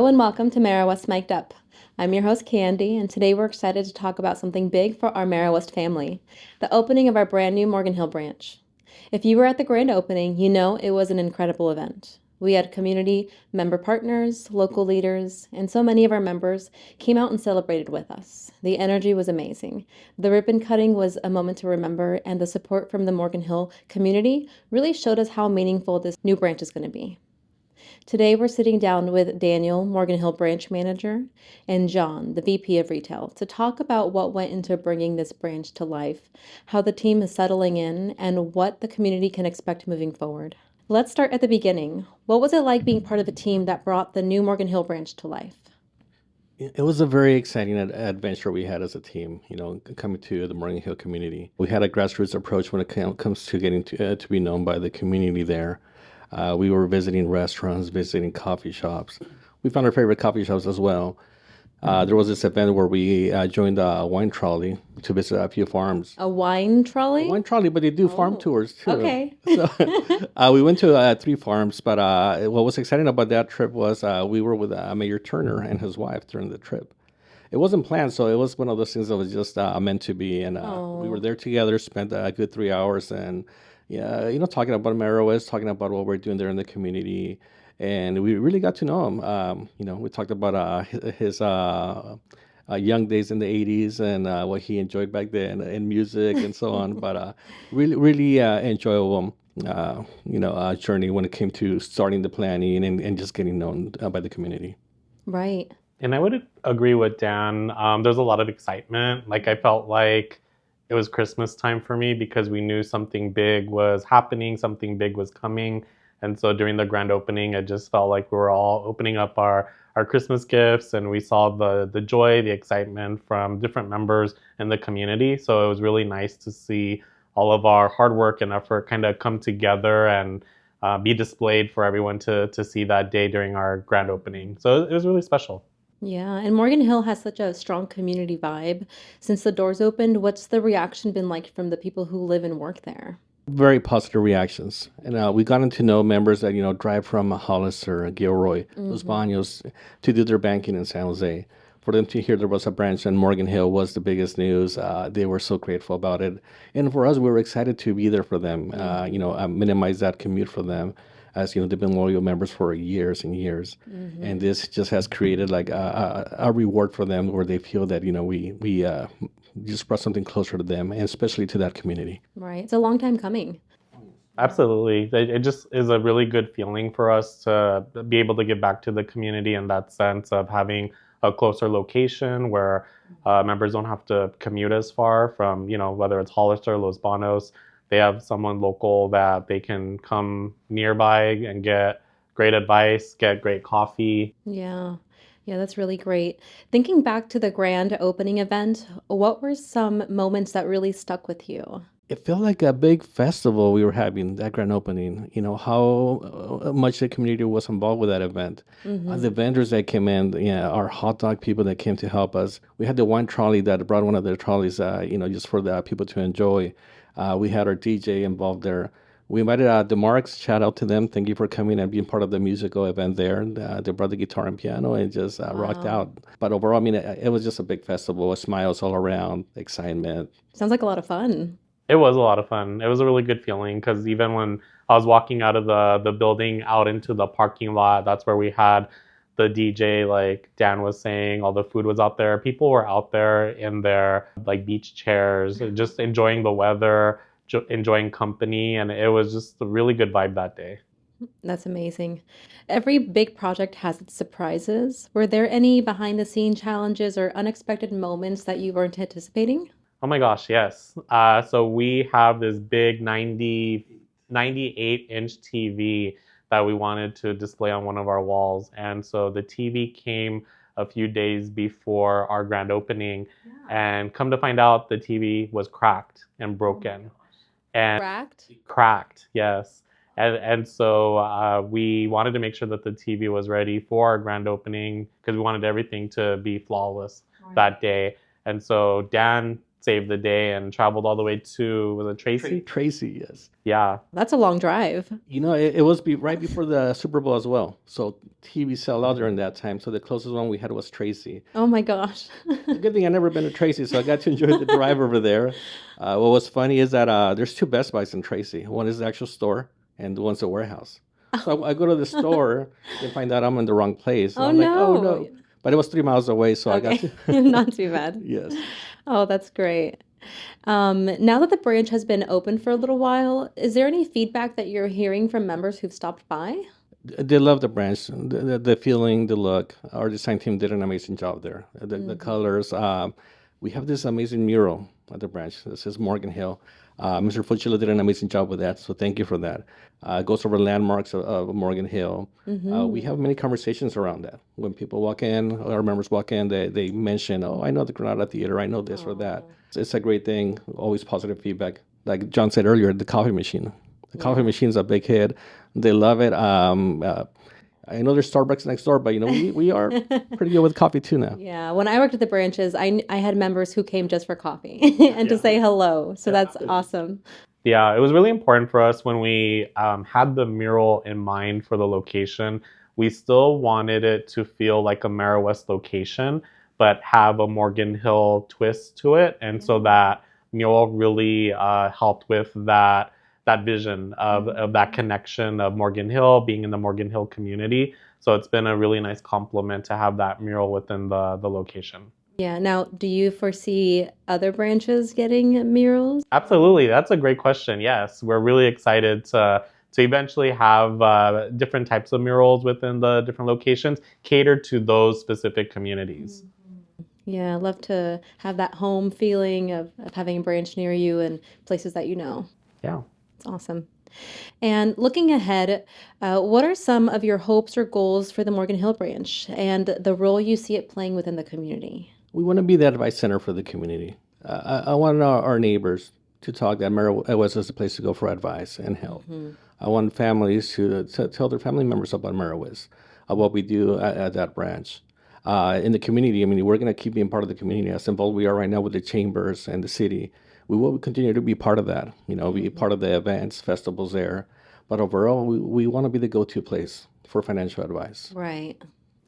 and welcome to Meriwest Mic'd Up. I'm your host Candy, and today we're excited to talk about something big for our Meriwest family, the opening of our brand new Morgan Hill branch. If you were at the grand opening, you know it was an incredible event. We had community member partners, local leaders, and so many of our members came out and celebrated with us. The energy was amazing. The ribbon cutting was a moment to remember, and the support from the Morgan Hill community really showed us how meaningful this new branch is going to be. Today, we're sitting down with Daniel, Morgan Hill branch manager, and John, the VP of retail, to talk about what went into bringing this branch to life, how the team is settling in, and what the community can expect moving forward. Let's start at the beginning. What was it like being part of a team that brought the new Morgan Hill branch to life? It was a very exciting adventure we had as a team, coming to the Morgan Hill community. We had a grassroots approach when it comes to getting to be known by the community there. We were visiting restaurants, visiting coffee shops. We found our favorite coffee shops as well. There was this event where we joined a wine trolley to visit a few farms. A wine trolley? Wine trolley, but they do farm Oh, tours too. okay. So we went to 3 farms, but what was exciting about that trip was we were with Mayor Turner and his wife during the trip. It wasn't planned, so it was one of those things that was just meant to be. And we were Oh, there together, spent a good 3 hours, and yeah, talking about Meriwest, talking about what we're doing there in the community, and we really got to know him. We talked about his young days in the '80s and what he enjoyed back then in music and so on. But really, really enjoyable. Journey when it came to starting the planning and just getting known by the community. right. And I would agree with Dan. There's a lot of excitement. Like I felt like it was Christmas time for me because we knew something big was happening, something big was coming. And so during the grand opening, I just felt like we were all opening up our Christmas gifts and we saw the joy, the excitement from different members in the community. So it was really nice to see all of our hard work and effort kind of come together and be displayed for everyone to see that day during our grand opening. So it was really special. Yeah, and Morgan Hill has such a strong community vibe. Since the doors opened, what's the reaction been like from the people who live and work there? Very positive reactions. And we gotten to know members that, drive from Hollister, Gilroy, Los Mm-hmm. Baños to do their banking in San Jose. For them to hear there was a branch in Morgan Hill was the biggest news. They were so grateful about it. And for us, we were excited to be there for them, minimize that commute for them. As they've been loyal members for years and years, and Mm-hmm. this just has created like a reward for them, where they feel that we just brought something closer to them, and especially to that community. Right. It's a long time coming. Absolutely. It just is a really good feeling for us to be able to give back to the community in that sense of having a closer location where members don't have to commute as far from, whether it's Hollister, Los Banos. They have someone local that they can come nearby and get great advice, get great coffee. Yeah. Yeah, that's really great. Thinking back to the grand opening event, what were some moments that really stuck with you? It felt like a big festival we were having that grand opening. How much the community was involved with that event. The Mm-hmm. vendors that came in, yeah, our hot dog people that came to help us. We had the wine trolley that brought one of their trolleys, just for the people to enjoy. We had our DJ involved there. We invited the Marks. Shout out to them. Thank you for coming and being part of the musical event there. They brought the guitar and piano and just rocked Wow. out. But overall, I mean, it was just a big festival. Smiles all around, excitement. Sounds like a lot of fun. It was a lot of fun. It was a really good feeling because even when I was walking out of the building out into the parking lot, that's where we had the DJ, like Dan was saying, all the food was out there. People were out there in their like beach chairs, just enjoying the weather, enjoying company, and it was just a really good vibe that day. That's amazing. Every big project has its surprises. Were there any behind the scene challenges or unexpected moments that you weren't anticipating? Oh my gosh, yes. So we have this big 98-inch TV that we wanted to display on one of our walls. And so the TV came a few days before our grand opening. And come to find out, the TV was cracked and broken. And Cracked? cracked, yes. And so we wanted to make sure that the TV was ready for our grand opening because we wanted everything to be flawless that day. And so Dan saved the day and traveled all the way to, was it Tracy? Tracy, yes. Yeah. That's a long drive. It was right before the Super Bowl as well. So TV sell out during that time. So the closest one we had was Tracy. Oh my gosh. Good thing I never been to Tracy, so I got to enjoy the drive over there. What was funny is that there's two Best Buys in Tracy. One is the actual store, and one's a warehouse. So I go to the store and find out I'm in the wrong place. And Oh I'm like, oh no. no. But it was 3 miles away, so I got Okay. to. Not too bad. Yes. Oh, that's great. Now that the branch has been open for a little while, is there any feedback that you're hearing from members who've stopped by? They love the branch, the feeling, the look. Our design team did an amazing job there. The colors. We have this amazing mural at the branch. This is Morgan Hill. Mr. Fuchila did an amazing job with that, so thank you for that. It goes over landmarks of Morgan Hill. We have many conversations around that. When people walk in, our members walk in, they mention, oh, I know the Granada Theater, I know this or that. It's a great thing, always positive feedback. Like John said earlier, the coffee machine. The coffee machine's a big hit. They love it. I know there's Starbucks next door, but we are pretty good with coffee too now. Yeah, when I worked at the branches, I had members who came just for coffee and to say hello. So that's awesome. Yeah, it was really important for us when we had the mural in mind for the location. We still wanted it to feel like a Meriwest location, but have a Morgan Hill twist to it. And so that mural really helped with that vision of that connection of Morgan Hill being in the Morgan Hill community. So it's been a really nice compliment to have that mural within the location. Yeah. Now, do you foresee other branches getting murals? Absolutely. That's a great question. Yes, we're really excited to eventually have different types of murals within the different locations catered to those specific communities. Yeah, I love to have that home feeling of having a branch near you and places that you know. Yeah. It's awesome. And looking ahead, what are some of your hopes or goals for the Morgan Hill branch and the role you see it playing within the community? We want to be that advice center for the community. I want our neighbors to talk that Meriwest is a place to go for advice and help. I want families to tell their family members about Meriwest, what we do at that branch. In the community, I mean, we're going to keep being part of the community as involved we are right now with the chambers and the city. We will continue to be part of that, be part of the events, festivals there. But overall, we want to be the go-to place for financial advice. Right.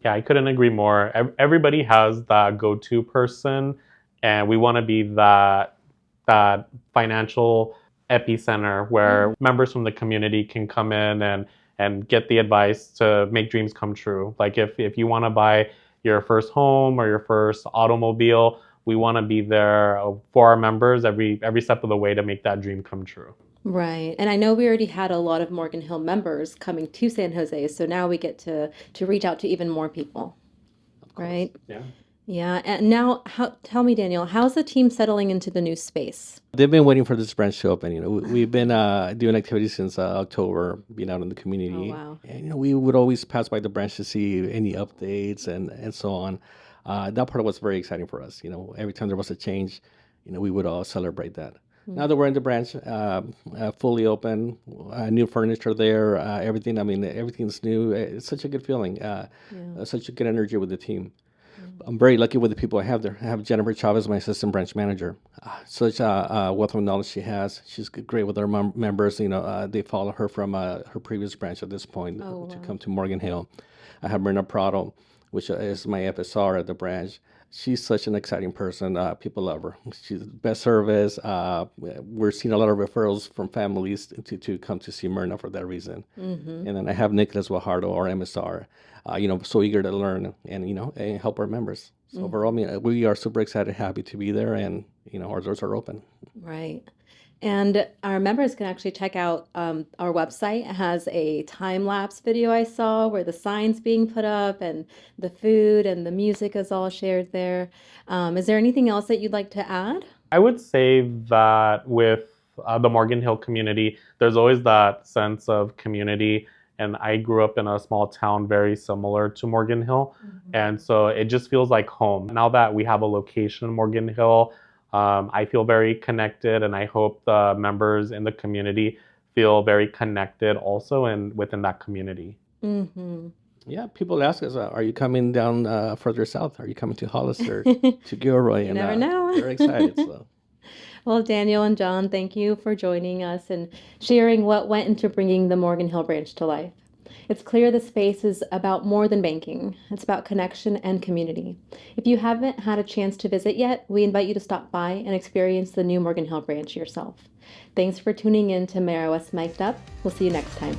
Yeah, I couldn't agree more. Everybody has that go-to person, and we want to be that financial epicenter where members from the community can come in and get the advice to make dreams come true. Like if you want to buy your first home or your first automobile, we want to be there for our members every step of the way to make that dream come true. Right. And I know we already had a lot of Morgan Hill members coming to San Jose, so now we get to reach out to even more people. Right? Yeah. Yeah. And now, tell me, Daniel, how's the team settling into the new space? They've been waiting for this branch to open. We've been doing activities since October, being out in the community. Oh, wow. And we would always pass by the branch to see any updates and so on. That part was very exciting for us. Every time there was a change, we would all celebrate that. Now that we're in the branch, fully open, new furniture there, everything. I mean, everything's new. It's such a good feeling. Such a good energy with the team. I'm very lucky with the people I have there. I have Jennifer Chavez, my assistant branch manager. Such a wealth of knowledge she has. She's great with our members. They follow her from her previous branch at this point to come to Morgan Hill. I have Myrna Prado, which is my FSR at the branch. She's such an exciting person. People love her. She's best service. We're seeing a lot of referrals from families to come to see Myrna for that reason. And then I have Nicholas Guajardo, our MSR. So eager to learn and help our members. So overall, we are super excited, happy to be there, and our doors are open. Right. And our members can actually check out our website. It has a time-lapse video I saw where the sign's being put up and the food and the music is all shared there. Is there anything else that you'd like to add? I would say that with the Morgan Hill community, there's always that sense of community. And I grew up in a small town very similar to Morgan Hill. And so it just feels like home. Now that we have a location in Morgan Hill, I feel very connected, and I hope the members in the community feel very connected also within that community. Yeah, people ask us, are you coming down further south? Are you coming to Hollister, to Gilroy? You never know. They're excited. So. Well, Daniel and John, thank you for joining us and sharing what went into bringing the Morgan Hill branch to life. It's clear the space is about more than banking. It's about connection and community. If you haven't had a chance to visit yet, we invite you to stop by and experience the new Morgan Hill branch yourself. Thanks for tuning in to Meriwest Mic'd Up. We'll see you next time.